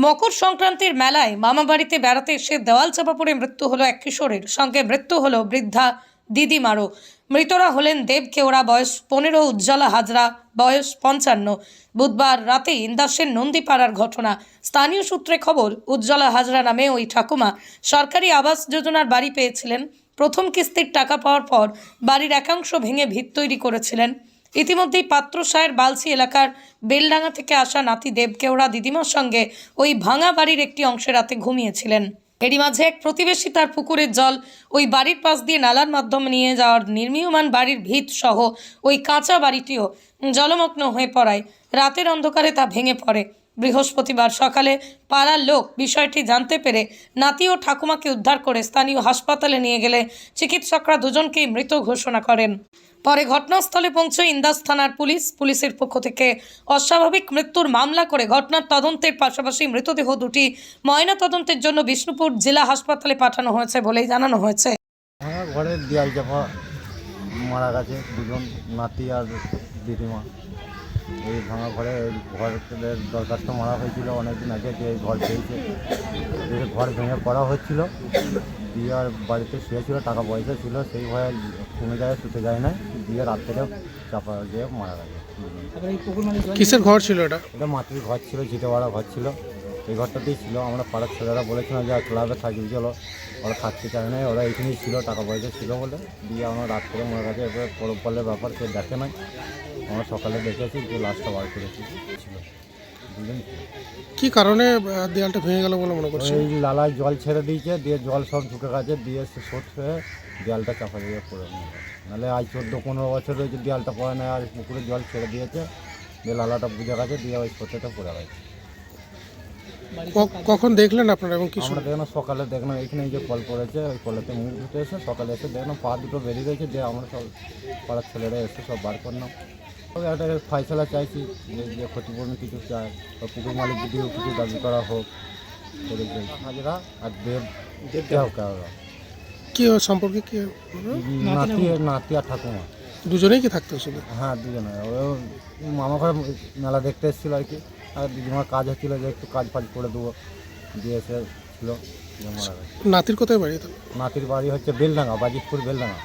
মকর সংক্রান্তির মেলায় মামাবাড়িতে বেড়াতে এসে দেওয়াল চাপা পড়ে মৃত্যু হলো এক কিশোরের, সঙ্গে মৃত্যু হলো বৃদ্ধা দিদিমারও। মৃতরা হলেন দেব কেওড়া বয়স 15, উজ্জ্বলা হাজরা বয়স 55। বুধবার রাতে ইন্দাসের নন্দীপাড়ার ঘটনা। স্থানীয় সূত্রে খবর, উজ্জ্বলা হাজরা নামে ওই ঠাকুমা সরকারি আবাস যোজনার বাড়ি পেয়েছিলেন। প্রথম কিস্তির টাকা পাওয়ার পর বাড়ির একাংশ ভেঙে ভিত তৈরি করেছিলেন। ইতিমধ্যেই পাত্রসায়ের বালসি এলাকার বেলডাঙ্গা থেকে আসা নাতি দেব কেওড়া দিদিমার সঙ্গে ওই ভাঙা বাড়ির একটি অংশে রাতে ঘুমিয়েছিলেন। এরই মাঝে এক প্রতিবেশী তার পুকুরের জল ওই বাড়ির পাশ দিয়ে নালার মাধ্যমে নিয়ে যাওয়ার নির্মীয়মান বাড়ির ভিত সহ ওই কাঁচা বাড়িটিও জলমগ্ন হয়ে পড়ায় রাতের অন্ধকারে তা ভেঙে পড়ে। বৃহস্পতিবার সকালে পাড়ার লোক বিষয়টি জানতে পেরে নাতি ও ঠাকুমাকে উদ্ধার করে স্থানীয় হাসপাতালে নিয়ে গেলে চিকিৎসকরা দুজনকেই মৃত ঘোষণা করেন। পরে ঘটনাস্থলে পৌঁছে ইন্দাস থানার পুলিশের পক্ষ থেকে অস্বাভাবিক মৃত্যুর মামলা করে ঘটনার তদন্তের পাশাপাশি মৃতদেহ দুটি ময়না তদন্তের জন্য বিষ্ণুপুর জেলা হাসপাতালে পাঠানো হয়েছে বলেই জানানো হয়েছে। ঘরের দেয়াল চাপা মারা গেছে দুজন, নাতি আর দিদিমা। এই ভাঙা ঘরে ঘরের দরখাস্ত মারা হয়েছিল অনেকদিন আগে, যে ঘর পেয়েছে, ঘর ভেঙে পড়া হচ্ছিল, দিয়ে আর বাড়িতে শুয়েছিল, টাকা পয়সা ছিল, সেই ভয়ে কোনো জায়গায় শুতে যায় না, দিয়ে রাত্রে চাপা দিয়ে মারা গেছে। কিসের ঘর ছিল এটা? এটা মাটির ঘর ছিল, ঝিটেওয়াড়া ঘর ছিল, এই ঘরটাতেই ছিল। আমরা পাড়ার ছেলেরা বলেছিলাম যে ক্লাবে থাকি চলো, ওরা থাকতে চায় না, ওরা এখানেই ছিল, টাকা পয়সা ছিল বলে, দিয়ে আমরা রাত করে মারা গেছে। এবার পরবর্তীর ব্যাপার কেউ দেখে নাই, আমরা সকালে দেখেছি যে লাশটা বার করেছি ছিল দুজন। কি কারণে দেয়ালটা ভেঙে গেল বলে মনে করছে? এই লালায় জল ছেড়ে দিয়েছে, দিয়ে জল সব ঢুকে গেছে, দিয়ে সে সোট হয়ে দেয়ালটা চাপা দিয়ে পড়ে গেছে। নাহলে আজ 14-15 বছর হয়েছে দেয়ালটা পড়ে নেয়, আর পুকুরে জল ছেড়ে দিয়েছে, দিয়ে লালাটা বুঝে গেছে, দিয়ে ওই সোটেটা পড়ে গেছে। কখন দেখলেন আপনারা এবং কি? আমরা দেখলাম সকালে, দেখলাম এখানে এই যে কল পড়েছে, ওই কলেতে মুখ ধুতে এসে সকালে এসে দেখলাম পা দুটো বেরিয়ে গেছে, দিয়ে আমরা সব পাড়ার ছেলেরা এসে সব বার করলাম। তবে একটা ফয়সলা চাইছি যে ক্ষতিপূরণ কিছু চাই, বা পুকুর মালিক যদিও কিছু দাবি করা হোক। হাজরা আর দেব কি সম্পর্কে কি? নাতি আর ঠাকুমা দুজনেই কি থাকতো শুধু? হ্যাঁ, দুজনে। ও মামা ঘরে মেলা দেখতে এসেছিলো আর কি, আর দিদিমার কাজ হচ্ছিলো যে একটু কাজ ফাজ করে দেবো, দিয়ে এসেছিলো। নাতির কোথায় বাড়ি? নাতির বাড়ি হচ্ছে বেলডাঙ্গা, বাজিতপুর বেলডাঙ্গা।